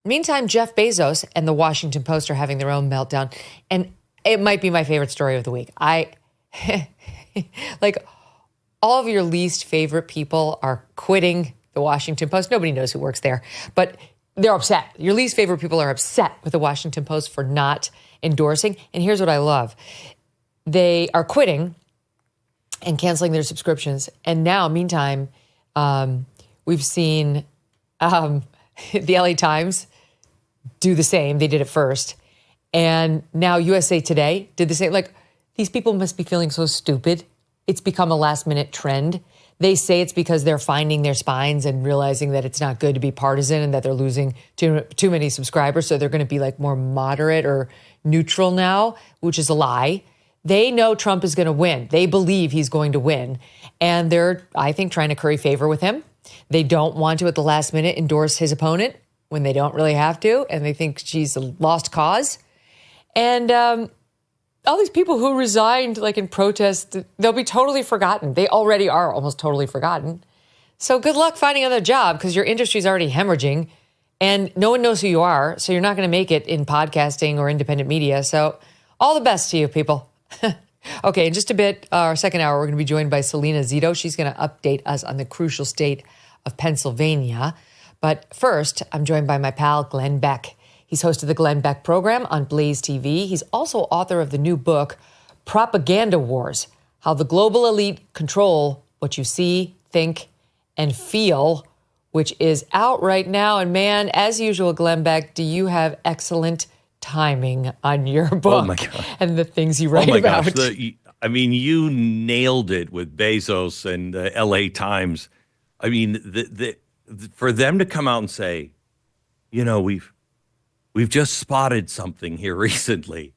Meantime, Jeff Bezos and the Washington Post are having their own meltdown. And it might be my favorite story of the week. Like, all of your least favorite people are quitting the Washington Post. Nobody knows who works there, but they're upset. Your least favorite people are upset with the Washington Post for not endorsing. And here's what I love. They are quitting and canceling their subscriptions. And now, meantime, we've seen the LA Times do the same. They did it first. And now USA Today did the same. Like, these people must be feeling so stupid. It's become a last-minute trend. They say it's because they're finding their spines and realizing that it's not good to be partisan and that they're losing too many subscribers. So they're going to be like more moderate or neutral now, which is a lie. They know Trump is going to win. They believe he's going to win. And they're, I think, trying to curry favor with him. They don't want to, at the last minute, endorse his opponent when they don't really have to. And they think she's a lost cause. And all these people who resigned, like in protest, they'll be totally forgotten. They already are almost totally forgotten. So good luck finding another job because your industry's already hemorrhaging and no one knows who you are. So you're not going to make it in podcasting or independent media. So all the best to you, people. Okay, in just a bit, our second hour, we're going to be joined by Selena Zito. She's going to update us on the crucial state of Pennsylvania. But first, I'm joined by my pal, Glenn Beck. He's host of the Glenn Beck program on Blaze TV. He's also author of the new book, Propaganda Wars, How the Global Elite Control What You See, Think, and Feel, which is out right now. And man, as usual, Glenn Beck, do you have excellent timing on your book? Oh my God. And the things you write about. Gosh. You nailed it with Bezos and the LA Times. I mean, for them to come out and say, you know, We've just spotted something here recently.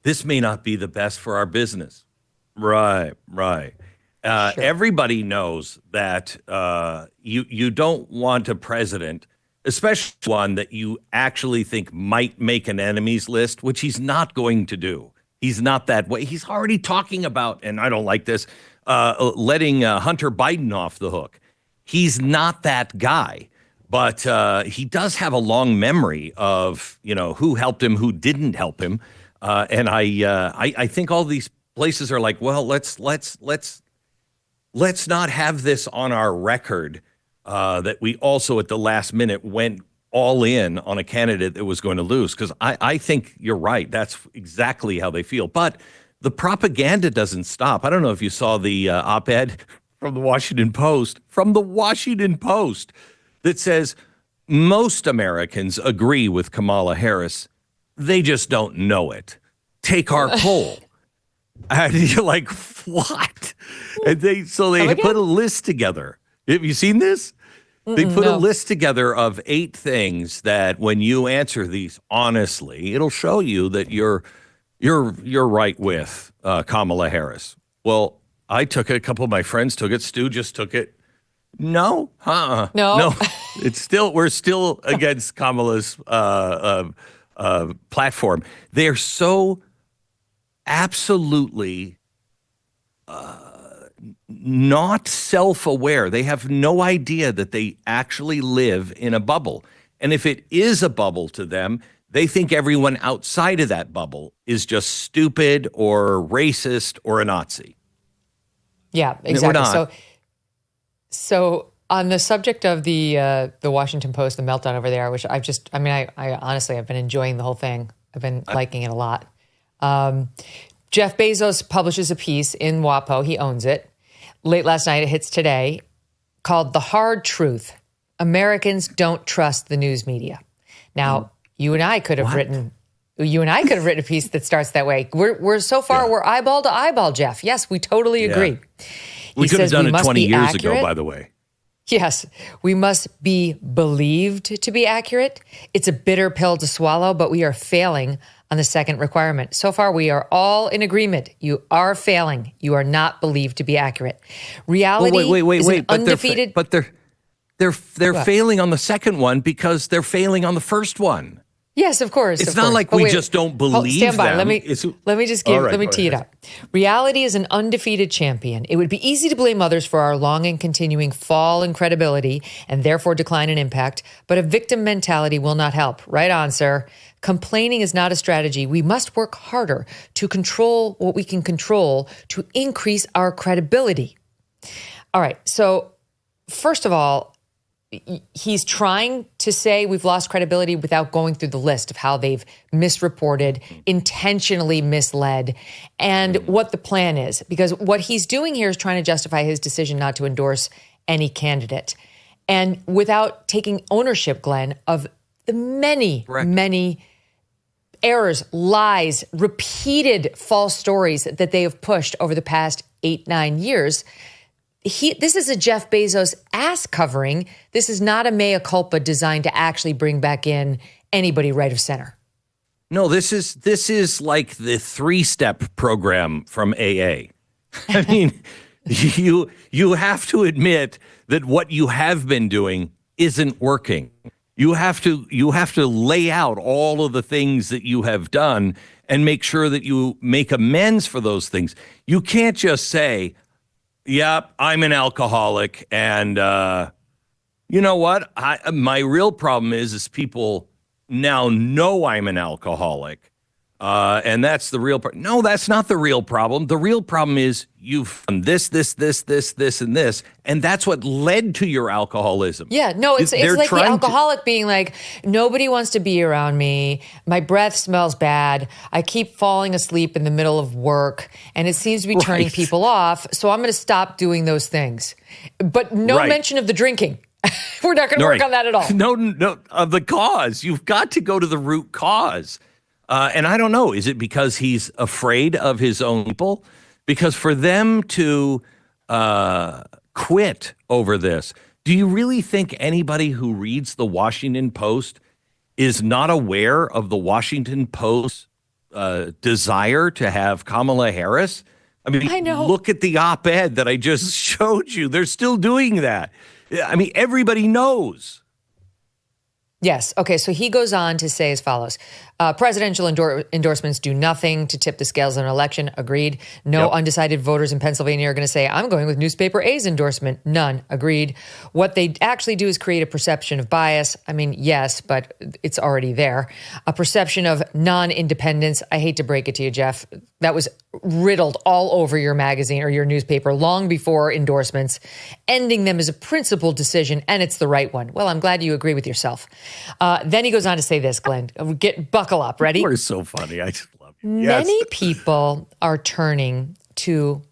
This may not be the best for our business. Right. Sure. Everybody knows that you don't want a president, especially one that you actually think might make an enemies list, which he's not going to do. He's not that way. He's already talking about, and I don't like this, letting Hunter Biden off the hook. He's not that guy. But he does have a long memory of, you know, who helped him, who didn't help him, and I think all these places are like, well, let's not have this on our record that we also at the last minute went all in on a candidate that was going to lose, because I think you're right. That's exactly how they feel. But the propaganda doesn't stop. I don't know if you saw the op-ed from the Washington Post. That says most Americans agree with Kamala Harris. They just don't know it. Take our poll. And you're like, what? And they put a list together. Have you seen this? They put a list together of 8 things that when you answer these honestly, it'll show you that you're right with Kamala Harris. Well, I took it. A couple of my friends took it. Stu just took it. No. No. We're still against Kamala's platform. They're so absolutely not self-aware. They have no idea that they actually live in a bubble. And if it is a bubble to them, they think everyone outside of that bubble is just stupid or racist or a Nazi. Yeah, exactly. So on the subject of the Washington Post, the meltdown over there, which I honestly, I've been enjoying the whole thing. I've been liking it a lot. Jeff Bezos publishes a piece in WAPO. He owns it. Late last night, it hits today, called The Hard Truth. Americans don't trust the news media. Now, you and I could have written a piece that starts that way. We're so far, we're eyeball to eyeball, Jeff. Yes, we totally agree. We could have done it 20 years ago, by the way. Yes, we must be believed to be accurate. It's a bitter pill to swallow, but we are failing on the second requirement. So far, we are all in agreement. You are failing. You are not believed to be accurate. Reality is an undefeated... But they're failing on the second one because they're failing on the first one. Yes, of course. It's not like we just don't believe stand by. them. Let me tee it up. Reality is an undefeated champion. It would be easy to blame others for our long and continuing fall in credibility and therefore decline in impact, but a victim mentality will not help. Right on, sir. Complaining is not a strategy. We must work harder to control what we can control to increase our credibility. All right. So first of all, he's trying to say we've lost credibility without going through the list of how they've misreported, intentionally misled, and what the plan is. Because what he's doing here is trying to justify his decision not to endorse any candidate. And without taking ownership, Glenn, of the many errors, lies, repeated false stories that they have pushed over the past 8-9 years. This is a Jeff Bezos ass covering. This is not a mea culpa designed to actually bring back in anybody right of center. No, this is like the 3-step program from AA. I mean, you have to admit that what you have been doing isn't working. You have to lay out all of the things that you have done and make sure that you make amends for those things. You can't just say, "Yep, I'm an alcoholic, and you know what? My real problem is people now know I'm an alcoholic, and that's the real problem." No, that's not the real problem. The real problem is you've done this, and this, and that's what led to your alcoholism. Yeah, no, it's like the alcoholic being like, nobody wants to be around me. My breath smells bad. I keep falling asleep in the middle of work, and it seems to be turning people off. So I'm going to stop doing those things. But no mention of the drinking. We're not going to work on that at all. No, of the cause. You've got to go to the root cause. And I don't know, is it because he's afraid of his own people? Because for them to quit over this, do you really think anybody who reads the Washington Post is not aware of the Washington Post's desire to have Kamala Harris? I mean, I know. Look at the op-ed that I just showed you. They're still doing that. I mean, everybody knows. Yes. Okay. So he goes on to say as follows. Presidential endorsements do nothing to tip the scales in an election. Agreed. No undecided voters in Pennsylvania are going to say, I'm going with newspaper A's endorsement. None. Agreed. What they actually do is create a perception of bias. I mean, yes, but it's already there. A perception of non-independence. I hate to break it to you, Jeff. That was riddled all over your magazine or your newspaper long before endorsements. Ending them is a principled decision, and it's the right one. Well, I'm glad you agree with yourself. Then he goes on to say this, Glenn. Buckle up. Ready? You're so funny. I just love you. Many people are turning to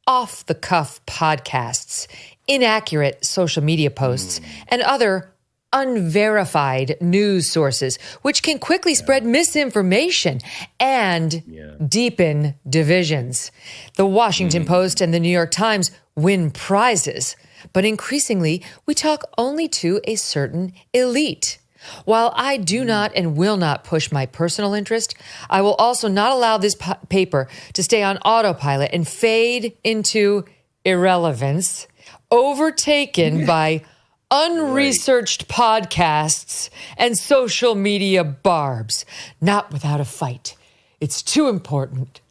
off-the-cuff podcasts, inaccurate social media posts, and other unverified news sources, which can quickly spread misinformation and deepen divisions. The Washington Post and the New York Times win prizes, but increasingly we talk only to a certain elite. While I do not and will not push my personal interest, I will also not allow this paper to stay on autopilot and fade into irrelevance, overtaken by unresearched podcasts and social media barbs. Not without a fight. It's too important.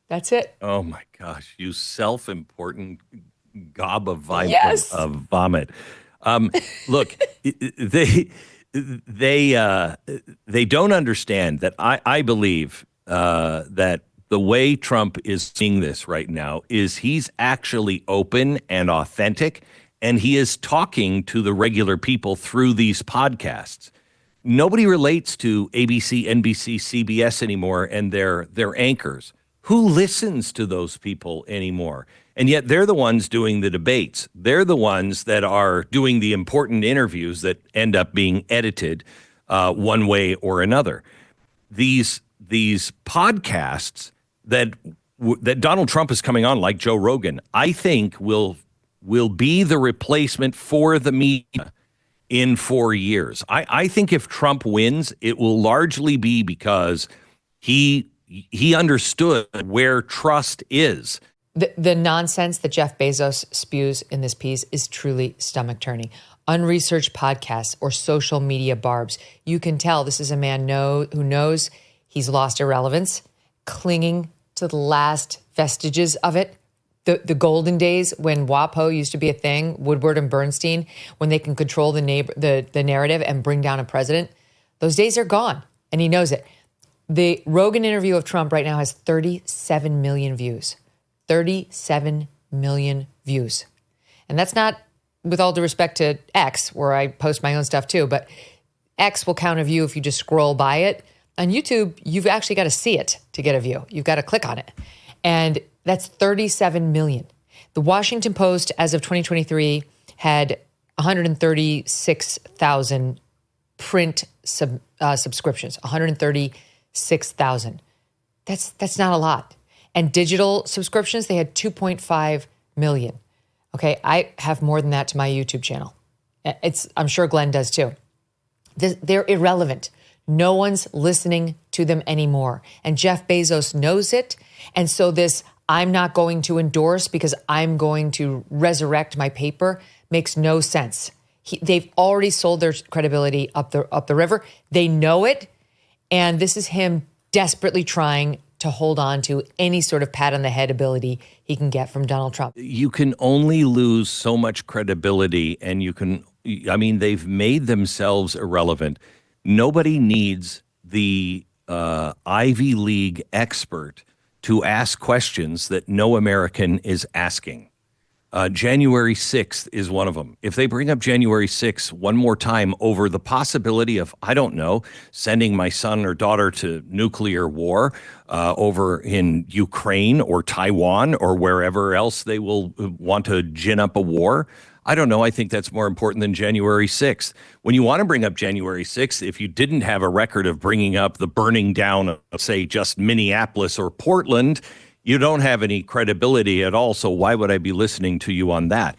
That's it. Oh my gosh, you self-important gob of vomit. Look, they don't understand that I believe that the way Trump is seeing this right now is he's actually open and authentic, and he is talking to the regular people through these podcasts. Nobody relates to ABC, NBC, CBS anymore and their anchors. Who listens to those people anymore? And yet they're the ones doing the debates. They're the ones that are doing the important interviews that end up being edited one way or another. These podcasts that Donald Trump is coming on, like Joe Rogan, I think will be the replacement for the media in 4 years. I think if Trump wins, it will largely be because he understood where trust is. The nonsense that Jeff Bezos spews in this piece is truly stomach-turning. unresearched podcasts, or social media barbs. You can tell this is a man who knows he's lost irrelevance, clinging to the last vestiges of it. The golden days when WAPO used to be a thing, Woodward and Bernstein, when they can control the narrative and bring down a president, those days are gone, and he knows it. The Rogan interview of Trump right now has 37 million views. 37 million views. And that's not, with all due respect to X, where I post my own stuff too, but X will count a view if you just scroll by it. On YouTube, you've actually got to see it to get a view. You've got to click on it. And that's 37 million. The Washington Post, as of 2023, had 136,000 print subscriptions, 136,000. That's not a lot. And digital subscriptions, they had 2.5 million. Okay, I have more than that to my YouTube channel. I'm sure Glenn does too. They're irrelevant. No one's listening to them anymore. And Jeff Bezos knows it. And so this, I'm not going to endorse because I'm going to resurrect my paper, makes no sense. They've already sold their credibility up the river. They know it. And this is him desperately trying to hold on to any sort of pat on the head ability he can get from Donald Trump. You can only lose so much credibility, and they've made themselves irrelevant. Nobody needs the Ivy League expert to ask questions that no American is asking. January 6th is one of them. If they bring up January 6th one more time over the possibility of, I don't know, sending my son or daughter to nuclear war over in Ukraine or Taiwan or wherever else they will want to gin up a war, I don't know. I think that's more important than January 6th. When you want to bring up January 6th, if you didn't have a record of bringing up the burning down of, say, just Minneapolis or Portland, you don't have any credibility at all, so why would I be listening to you on that?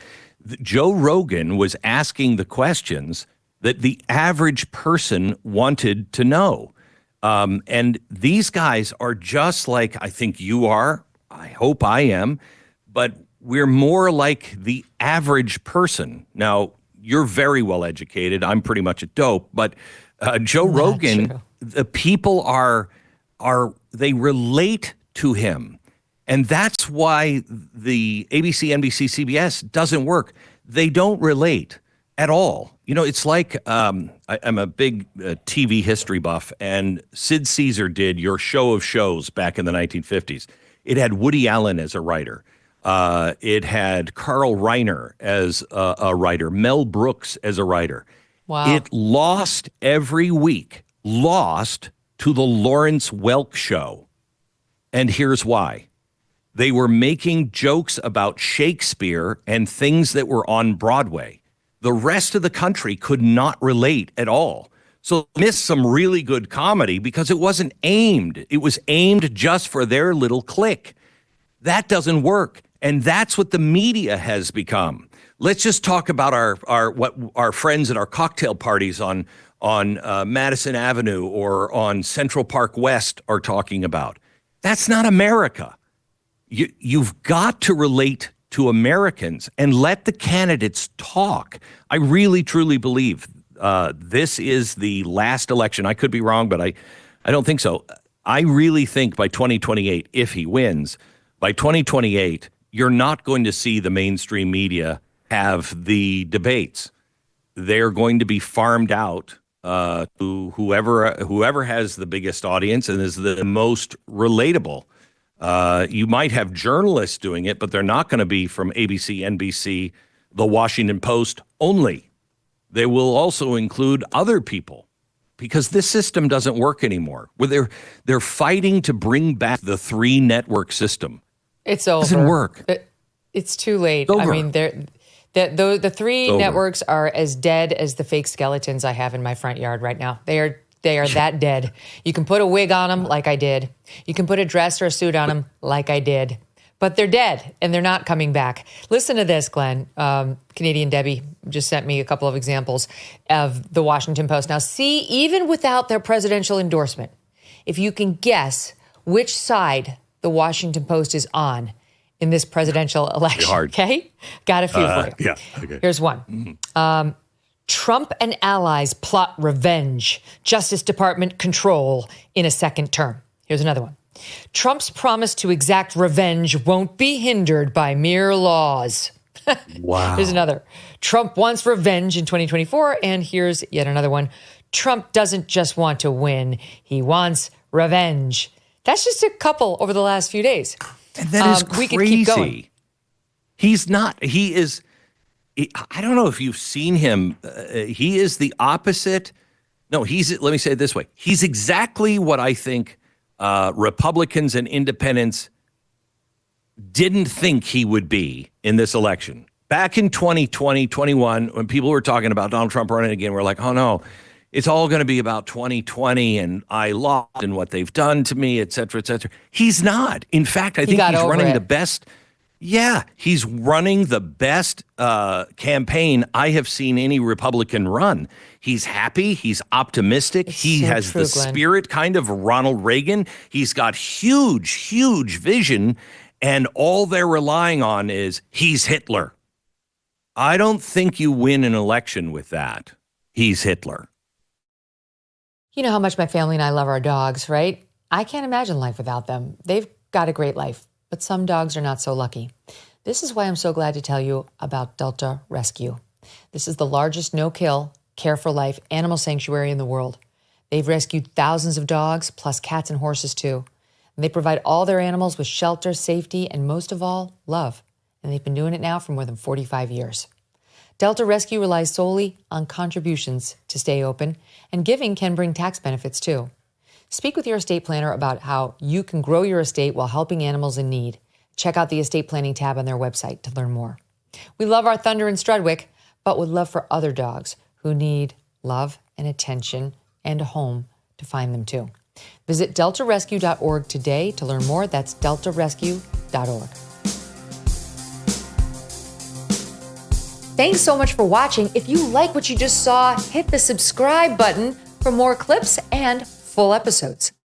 Joe Rogan was asking the questions that the average person wanted to know. And these guys are just like I think you are. I hope I am. But we're more like the average person. Now, you're very well educated. I'm pretty much a dope. But Joe Rogan, the people they relate to him. And that's why the ABC, NBC, CBS doesn't work. They don't relate at all. You know, it's like I'm a big TV history buff, and Sid Caesar did Your Show of Shows back in the 1950s. It had Woody Allen as a writer. It had Carl Reiner as a writer, Mel Brooks as a writer. Wow. It lost every week, lost to the Lawrence Welk Show. And here's why. They were making jokes about Shakespeare and things that were on Broadway. The rest of the country could not relate at all. So they missed some really good comedy because it wasn't aimed. It was aimed just for their little clique. That doesn't work. And that's what the media has become. Let's just talk about our friends at our cocktail parties on Madison Avenue or on Central Park West are talking about. That's not America. You've got to relate to Americans and let the candidates talk. I really, truly believe this is the last election. I could be wrong, but I don't think so. I really think by 2028, if he wins, by 2028, you're not going to see the mainstream media have the debates. They're going to be farmed out to whoever has the biggest audience and is the most relatable. You might have journalists doing it, but they're not going to be from ABC, NBC, The Washington Post only. They will also include other people because this system doesn't work anymore. Where they're fighting to bring back the 3-network system. It's over. It doesn't work. It's too late. It's over. I mean, the 3 networks are as dead as the fake skeletons I have in my front yard right now. They are that dead. You can put a wig on them like I did. You can put a dress or a suit on them like I did. But they're dead and they're not coming back. Listen to this, Glenn. Canadian Debbie just sent me a couple of examples of the Washington Post. Now, see, even without their presidential endorsement, if you can guess which side the Washington Post is on in this presidential election, okay? Got a few for you. Yeah, okay. Here's one. Mm-hmm. Trump and allies plot revenge. Justice Department control in a second term. Here's another one. Trump's promise to exact revenge won't be hindered by mere laws. Wow. Here's another. Trump wants revenge in 2024. And here's yet another one. Trump doesn't just want to win. He wants revenge. That's just a couple over the last few days. And that is crazy. We could keep going. He's not. He is. I don't know if you've seen him. He is the opposite. No, let me say it this way. He's exactly what I think Republicans and independents didn't think he would be in this election. Back in 2020, 21, when people were talking about Donald Trump running again, we're like, oh no, it's all going to be about 2020 and I lost and what they've done to me, et cetera, et cetera. He's not. In fact, I think he's running the best. Yeah, he's running the best campaign I have seen any Republican run. He's happy. He's optimistic. He has the spirit kind of Ronald Reagan. He's got huge, huge vision. And all they're relying on is he's Hitler. I don't think you win an election with that. He's Hitler. You know how much my family and I love our dogs, right? I can't imagine life without them. They've got a great life, but some dogs are not so lucky. This is why I'm so glad to tell you about Delta Rescue. This is the largest no-kill, care-for-life animal sanctuary in the world. They've rescued thousands of dogs, plus cats and horses too. And they provide all their animals with shelter, safety, and most of all, love. And they've been doing it now for more than 45 years. Delta Rescue relies solely on contributions to stay open, and giving can bring tax benefits too. Speak with your estate planner about how you can grow your estate while helping animals in need. Check out the estate planning tab on their website to learn more. We love our Thunder and Strudwick, but would love for other dogs who need love and attention and a home to find them too. Visit deltarescue.org today to learn more. That's deltarescue.org. Thanks so much for watching. If you like what you just saw, hit the subscribe button for more clips and full episodes.